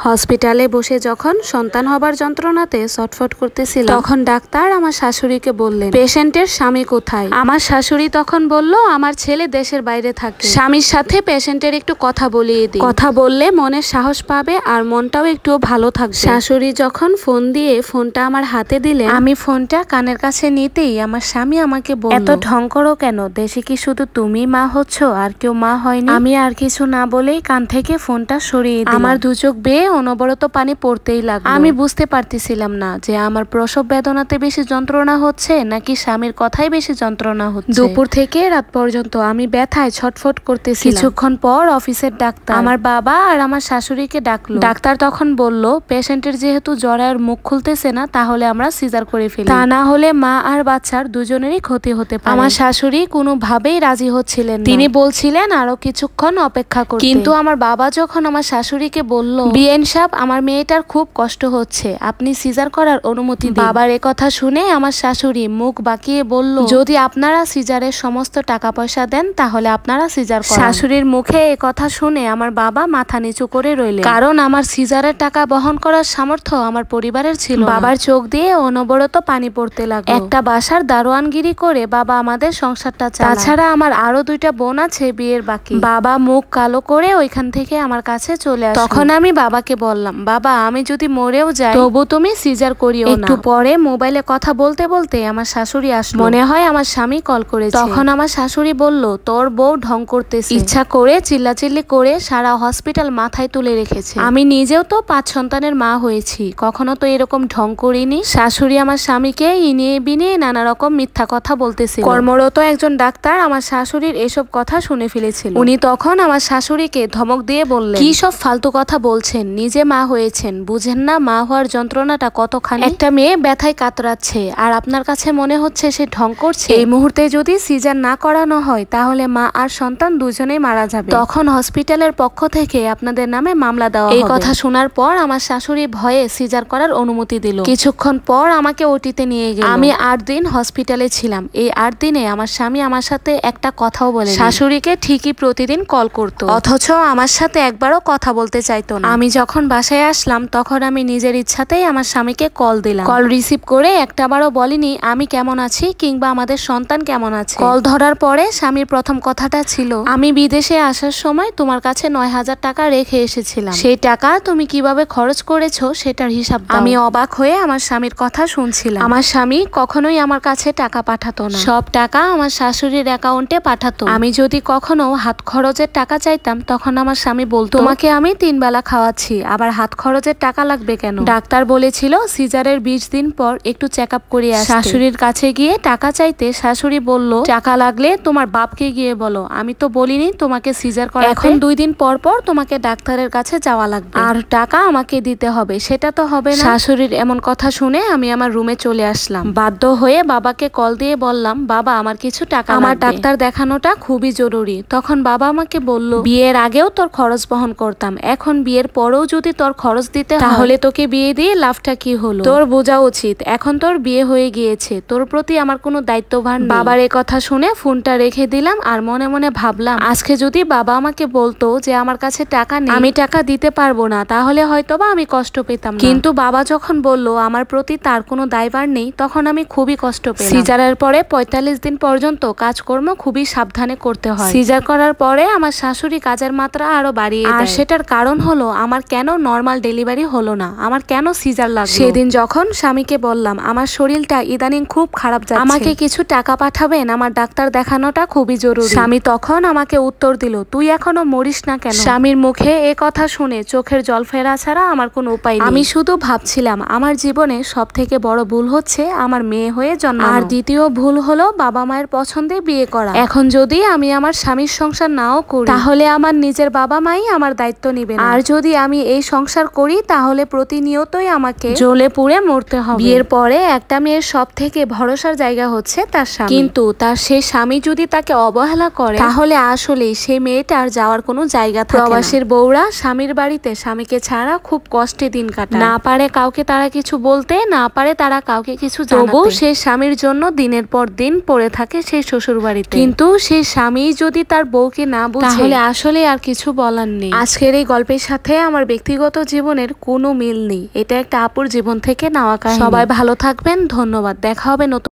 হসপিটালে বসে যখন সন্তান হবার যন্ত্রণাতে ছটফট করতেছিল, তখন ডাক্তার আমার শাশুড়িকে বললেন, পেশেন্টের স্বামী কোথায়? আমার শাশুড়ি তখন বলল, আমার ছেলে দেশের বাইরে থাকে, স্বামীর সাথে পেশেন্টের একটু কথা বলিয়ে দিই, কথা বললে মনের সাহস পাবে আর মনটাও একটু ভালো থাকবে। শাশুড়ি যখন ফোন দিয়ে ফোনটা আমার হাতে দিলে, আমি ফোনটা কানের কাছে নিতেই আমার স্বামী আমাকে বলল, এত ঢং করো কেন? দেশে কি শুধু তুমি মা হচ্ছ, আর কেউ মা হয়নি? আমি আর কিছু না বলেই কান থেকে ফোনটা সরিয়ে দিলাম। আমার দু চোখ বেয়ে অনবরত পানি পড়তেই লাগলো। আমি বুঝতে পারতেছিলাম না যে আমার প্রসব বেদনাতে বেশি যন্ত্রণা হচ্ছে নাকি স্বামীর কথাই বেশি যন্ত্রণা হচ্ছে। দুপুর থেকে রাত পর্যন্ত আমি ব্যথায় ছটফট করতেছিলাম। কিছুক্ষণ পর অফিসের ডাক্তার আমার বাবা আর আমার শাশুড়িকে ডাকলো। ডাক্তার তখন বলল, পেশেন্টের যেহেতু জ্বরের মুখ খুলতেছে না, তাহলে আমরা সিজার করে ফেলি, তা না হলে মা আর বাচ্চার দুজনেরই ক্ষতি হতে পারে। আমার শাশুড়ি কোনোভাবেই রাজি হচ্ছিলেন না। তিনি বলছিলেন আরো কিছুক্ষণ অপেক্ষা করতে। কিন্তু আমার বাবা যখন আমার শাশুড়িকে বলল, বিএন সাহেব, আমার মেয়েটার খুব কষ্ট হচ্ছে, আপনি সিজার করার অনুমতি দিন। বাবার কথা শুনে আমার শাশুড়ি মুখ বাঁকিয়ে বলল, যদি আপনারা সিজারের সমস্ত টাকা পয়সা দেন তাহলে আপনারা সিজার করান। শাশুড়ির মুখে কথা শুনে আমার বাবা মাথা নিচু করে রইলেন, কারণ আমার সিজারের টাকা বহন করার সামর্থ্য আমার পরিবারের ছিল। বাবার চোখ দিয়ে অনবরত পানি পড়তে লাগলো। একটা বাসার দারোয়ানগিরি করে বাবা আমাদের সংসারটা চালায়। তাছাড়া আমার আরো দুইটা বোন আছে বিয়ের বাকি। বাবা মুখ কালো করে ওইখান থেকে আমার কাছে চলে আসে। তখন আমি বাবাকে বললাম, বাবা, আমি যদি মরেও যাই তবু তুমি সিজার করিও না। একটু পরে মোবাইলে কথা বলতে বলতে আমার শাশুড়ি আসলো। মনে হয় আমার স্বামী কল করেছে। তখন আমার শাশুড়ি বলল, তোর বউ ঢং করতেছে, ইচ্ছা করে চিল্লাচিল্লি করে সারা হসপিটাল মাথায় তুলে রেখেছে। আমি নিজেও তো 5 সন্তানের মা হয়েছি, কখনো তো এরকম ঢং করিনি। শাশুড়ি আমার স্বামীকে ইনিয়ে বিনিয়ে নানা রকম মিথ্যা কথা বলতেছিল। কর্মরত একজন ডাক্তার আমার শাশুড়ির এসব কথা শুনে ফেলেছিল। উনি তখন আমার শাশুড়িকে ধমক দিয়ে বললেন, কি সব ফালতু কথা বলছেন? নিজে মা হয়েছেন, বুঝেন না মা হওয়ার যন্ত্রণাটা কতখানি? একটা মেয়ে ব্যথায় কাতরাচ্ছে আর আপনার কাছে মনে হচ্ছে সে ঢং করছে। এই মুহূর্তে যদি সিজার না করানো হয় তাহলে মা আর সন্তান দুজনেই মারা যাবে। তখন হসপিটালের পক্ষ থেকে আপনাদের নামে মামলা দেওয়া হবে। এই কথা শোনার পর আমার শাশুড়ি ভয়ে সিজার করার অনুমতি দিল। কিছুক্ষণ পর আমাকে ওটিতে নিয়ে গেল। আমি 8 দিন হসপিটালে ছিলাম। এই 8 দিনে আমার স্বামী আমার সাথে একটা কথাও বলে। শাশুড়িকে ঠিকই প্রতিদিন কল করতো, অথচ আমার সাথে একবারও কথা বলতে চাইতো না। আমি যখন বাসায় আসলাম তখন আমি নিজের ইচ্ছাতেই আমার স্বামীকে কল দিলাম। কল রিসিভ করে একটাবারও বলিনি আমি কেমন আছি কিংবা আমাদের সন্তান কেমন আছে। কল ধরার পরে স্বামীর প্রথম কথাটা ছিল, আমি বিদেশে আসার সময় তোমার কাছে 9,000 টাকা রেখে এসেছিলাম, সেই টাকা তুমি কিভাবে খরচ করেছো সেটার হিসাব দাও। আমি অবাক হয়ে আমার স্বামীর কথা শুনছিলাম। আমার স্বামী কখনোই আমার কাছে টাকা পাঠাতো না, সব টাকা আমার শাশুড়ির অ্যাকাউন্টে পাঠাতো। আমি যদি কখনো হাত খরচের টাকা চাইতাম তখন আমার স্বামী বলতো, তোমাকে আমি 3 বেলা খাওয়াচ্ছি, আবার হাত খরচের টাকা লাগবে কেন? ডাক্তার বলেছিল সিজারের 20 দিন পর একটু চেক আপ করিয়ে আসতে। শাশুড়ির কাছে গিয়ে টাকা চাইতে শাশুড়ি বলল, টাকা লাগলে তোমার বাপকে গিয়ে বলো, আমি তো বলিনি তোমাকে সিজার করা। এখন 2 দিন পর পর তোমাকে ডাক্তারের কাছে যাওয়া লাগবে আর টাকা আমাকে দিতে হবে, সেটা তো হবে না। শাশুড়ির এমন কথা শুনে আমি আমার রুমে চলে আসলাম। বাধ্য হয়ে বাবাকে কল দিয়ে বললাম, বাবা, আমার কিছু টাকা, আমার ডাক্তার দেখানোটা খুবই জরুরি। তখন বাবা আমাকে বলল, বিয়ের আগেও তোর খরচ বহন করতাম, এখন বিয়ের পরেও যদি তোর খরচ দিতে হয় তাহলে তোকে বিয়ে দিয়ে লাভটা কি হলো? তোর বোঝা উচিত এখন তোর বিয়ে হয়ে গিয়েছে, তোর প্রতি আমার কোনো দায়িত্বভার নেই। বাবার এই কথা শুনে ফোনটা রেখে দিলাম আর মনে মনে ভাবলাম, আজকে যদি বাবা আমাকে বলতো যে আমার কাছে টাকা নেই, আমি টাকা দিতে পারবো না, তাহলে হয়তোবা আমি কষ্ট পেতাম না। কিন্তু বাবা যখন বলল আমার প্রতি তার কোনো দায়ভার নেই, তখন আমি খুবই কষ্ট পেলাম। সিজারের পরে 45 দিন পর্যন্ত কাজকর্ম খুবই সাবধানে করতে হয়। সিজার করার পরে আমার শাশুড়ি কাজের মাত্রা আরো বাড়িয়ে দেয়। আর সেটার কারণ হলো আমার কেন নরমাল ডেলিভারি হলো না, আমার কেন সিজার লাগলো। সেদিন যখন স্বামীকে বললাম আমার শরীরটা ইদানিং খুব খারাপ যাচ্ছে, আমাকে কিছু টাকা পাঠাবেন, আমার ডাক্তার দেখানোটা খুবই জরুরি। স্বামী তখন আমাকে উত্তর দিল, তুই এখনো মরিস না কেন? স্বামীর মুখে এ কথা শুনে চোখের জল ফেরা ছাড়া আমার কোনো উপায় নেই। আমি শুধু ভাবছিলাম আমার জীবনে সব থেকে বড় ভুল হচ্ছে আমার মেয়ে হয়ে জন্ম, আর দ্বিতীয় ভুল হলো বাবা মায়ের পছন্দে বিয়ে করা। এখন যদি আমি আমার স্বামীর সংসার নাও করি তাহলে আমার নিজের বাবা মাই আমার দায়িত্ব নিবে না, আর যদি আমি এই সংসার করি তাহলে প্রতিনিয়তই আমাকে জ্বলে পুড়ে মরতে হবে। বিয়ের পরে একটা মেয়ের সব থেকে ভরসার জায়গা হচ্ছে তার স্বামী, কিন্তু তার সেই স্বামী যদি তাকে অবহেলা করে তাহলে আসলে সেই মেয়েটার যাওয়ার কোনো জায়গা থাকে না। প্রবাসীর বউরা স্বামীর বাড়িতে স্বামীকে ছাড়া খুব কষ্টে দিন কাটায়, না পারে কাউকে তারা কিছু বলতে, না পারে তারা কাউকে কিছু জানাতে। তবু সেই স্বামীর জন্য দিনের পর দিন পড়ে থাকে সেই শ্বশুর বাড়িতে। কিন্তু সেই স্বামী যদি তার বউকে না বুঝে তাহলে আসলে আর কিছু বলার নেই। আজকের এই গল্পের সাথে আমার ব্যক্তিগত জীবনের কোনো মিল নেই, এটা একটা আপুর জীবন থেকে নেওয়া কাহিনী। সবাই ভালো থাকবেন, ধন্যবাদ। দেখা হবে নতুন